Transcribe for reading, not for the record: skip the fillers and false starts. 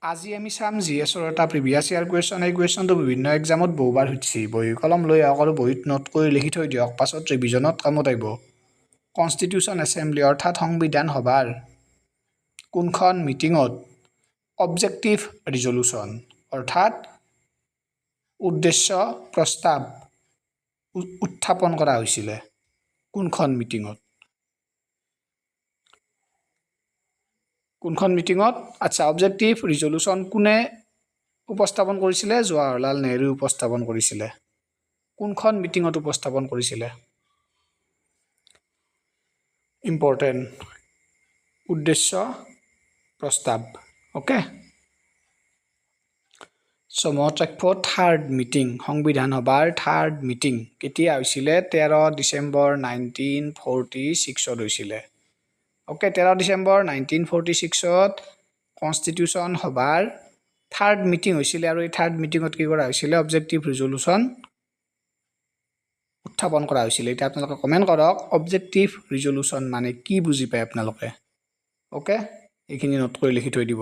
আজি আমি চাম জিএছৰ এটা প্ৰিভিয়াছ ইয়াৰ কুৱেশ্যন। এই কুৱেশ্যনটো বিভিন্ন এক্সামত বহুবাৰ সুধিছে। বহী কলম লৈ আহক আৰু বহীত নোট কৰি লিখি থৈ দিয়ক, পাছত ৰিভিজনত কামত আহিব। কনষ্টিটিউশ্যন এছেম্বলি অৰ্থাৎ সংবিধান সভাৰ কোনখন মিটিঙত অবজেক্টিভ ৰিজলিউশ্যন অৰ্থাৎ উদ্দেশ্য প্ৰস্তাৱ উত্থাপন কৰা হৈছিলে? কোনখন মিটিঙত? আচ্ছা, অবজেক্টিভ ৰিজলিউশ্যন কোনে উপস্থাপন কৰিছিলে? জৱাহৰলাল নেহৰু উপস্থাপন কৰিছিলে। কোনখন মিটিঙত উপস্থাপন কৰিছিলে? ইম্পৰ্টেণ্ট, উদ্দেশ্য প্ৰস্তাৱ। অ'কে, মনত ৰাখিব থাৰ্ড মিটিং, সংবিধান সভাৰ থাৰ্ড মিটিং কেতিয়া হৈছিলে? 13 ডিচেম্বৰ 1946 হৈছিলে। অ'কে, 13 ডিচেম্বৰ 1946 কনষ্টিটিউশ্যন সভাৰ থাৰ্ড মিটিং হৈছিলে আৰু এই থাৰ্ড মিটিঙত কি কৰা হৈছিলে? অবজেক্টিভ ৰিজলিউশ্যন উত্থাপন কৰা হৈছিলে। এতিয়া আপোনালোকে কমেণ্ট কৰক, অবজেক্টিভ ৰিজলিউশ্যন মানে কি বুজি পায় আপোনালোকে? অ'কে, এইখিনি নোট কৰি লিখি থৈ দিব।